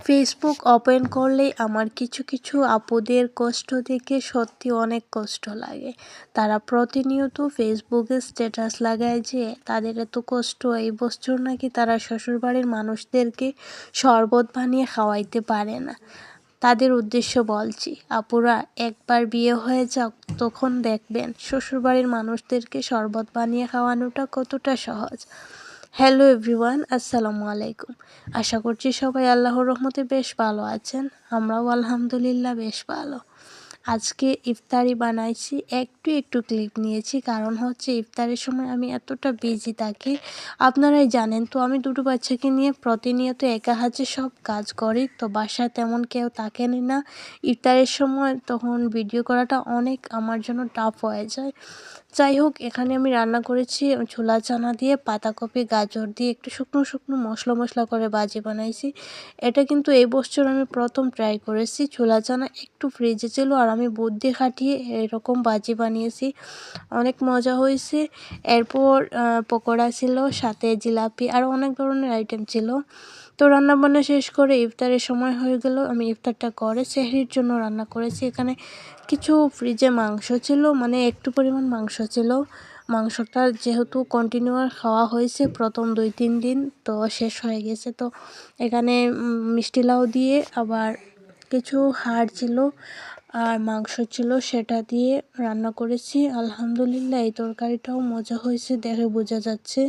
Facebook open করলেই আমার কিছু আপুদের কষ্ট দেখে সত্যি অনেক কষ্ট লাগে। তারা প্রতিনিয়ত ফেসবুকে স্ট্যাটাস লাগায় যে তাদের এত কষ্ট, এই বছর নাকি তারা শ্বশুরবাড়ির মানুষদেরকে শরবত বানিয়ে খাওয়াইতে পারে না। তাদের উদ্দেশ্য বলছি, আপুরা একবার বিয়ে হয়ে যাক, তখন দেখবেন শ্বশুরবাড়ির মানুষদেরকে শরবত বানিয়ে খাওয়ানোটা কতটা সহজ। হ্যালো এভরিওয়ান, আসসালামু আলাইকুম। আশা করছি সবাই আল্লাহর রহমতে বেশ ভালো আছেন। আমরাও আলহামদুলিল্লাহ বেশ ভালো। আজকে ইফতারি বানাইছি, একটু ক্লিপ নিয়েছি, কারণ হচ্ছে ইফতারের সময় আমি এতটা বিজি থাকি, আপনারাই জানেন। তো আমি দুটো বাচ্চাকে নিয়ে প্রতিনিয়ত একা হাতে সব কাজ করি, তো বাসায় তেমন কেউ থাকেনি না ইফতারের সময়, তখন ভিডিও করাটা অনেক আমার জন্য টাফ হয়ে যায়। যাই হোক, এখানে আমি রান্না করেছি ছোলা চানা দিয়ে, পাতাকপি গাজর দিয়ে একটু শুকনো মশলা করে ভাজি বানাইছি। এটা কিন্তু এই বছর আমি প্রথম ট্রাই করেছি। ছোলা চানা একটু ফ্রিজে ছিল আর আমি বুদ্ধি খাটিয়ে এরকম ভাজি বানিয়েছি, অনেক মজা হয়েছে। এরপর পকোড়া ছিল, সাথে জিলাপি, আরও অনেক ধরনের আইটেম ছিল। তো রান্নাবান্না শেষ করে ইফতারের সময় হয়ে গেল। আমি ইফতারটা করে সেহরির জন্য রান্না করেছি। এখানে কিছু ফ্রিজে মাংস ছিল, মানে একটু পরিমাণ মাংস ছিল। মাংসটা যেহেতু কন্টিনিউ খাওয়া হয়েছে প্রথম 2-3 দিন, তো শেষ হয়ে গেছে। তো এখানে মিষ্টি লাউ দিয়ে আবার কিছু হাড় ছিল আর মাংস ছিল, সেটা দিয়ে রান্না করেছি। আলহামদুলিল্লাহ, এই তরকারিটাও মজা হয়েছে, দেখে বোঝা যাচ্ছে।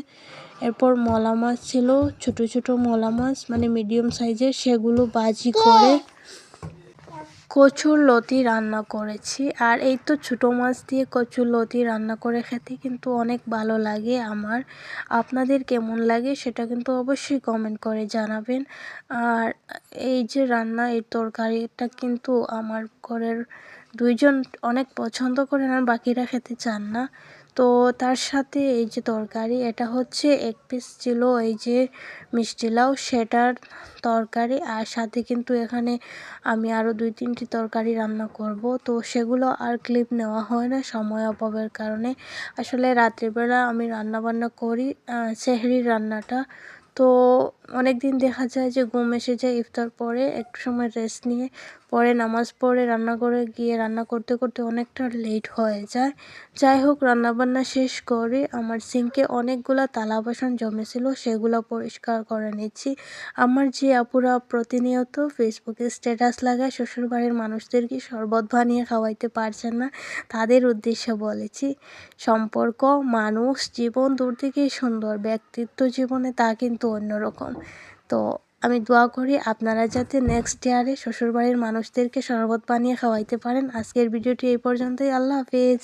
এরপর মলা মাছ ছিল, ছোট মলা মাছ, মানে মিডিয়াম সাইজের, সেগুলো ভাজি করে কচুর লতি রান্না করেছি। আর এই তো ছোটো মাছ দিয়ে কচুর লতি রান্না করে খেতে কিন্তু অনেক ভালো লাগে আমার। আপনাদের কেমন লাগে সেটা কিন্তু অবশ্যই কমেন্ট করে জানাবেন। আর এই যে রান্না, এই তরকারিটা কিন্তু আমার ঘরের 2 জন অনেক পছন্দ করেন আর বাকিরা খেতে চান না। তো তার সাথে এই যে তরকারি, এটা হচ্ছে 1 পিস ছিল এই যে মিষ্টি লাউ, সেটার তরকারি। আর সাথে কিন্তু এখানে আমি আরও 2-3টি তরকারি রান্না করব, তো সেগুলো আর ক্লিপ নেওয়া হয় না সময় অভাবের কারণে। আসলে রাত্রিবেলা আমি রান্নাবান্না করি সেহরির রান্নাটা, তো অনেক দিন দেখা যায় যে ঘুম এসে যায়, ইফতার পরে একটু সময় রেস্ট নিয়ে পরে নামাজ পড়ে রান্নাঘরে গিয়ে রান্না করতে অনেকটা লেট হয়ে যায়। যাই হোক, রান্নাবান্না শেষ করে আমার সিঙ্কে অনেকগুলা থালা বাসন জমেছিল, সেগুলো পরিষ্কার করে নিচ্ছি। আমার যে আপুরা প্রতিনিয়ত ফেসবুকে স্ট্যাটাস লাগায় শ্বশুরবাড়ির মানুষদেরকে শরবত বানিয়ে খাওয়াইতে পারছেন না, তাদের উদ্দেশ্যে বলেছি, সম্পর্ক, মানুষ, জীবন দূর থেকেই সুন্দর, ব্যক্তিত্ব জীবনে তা কিন্তু অন্যরকম। তো আমি দোয়া করি আপনারা যাতে নেক্সট ইয়ারে শ্বশুরবাড়ির মানুষদেরকে শরবত বানিয়ে খাওয়াইতে পারেন। আজকের ভিডিওটি এই পর্যন্তই। আল্লাহ হাফেজ।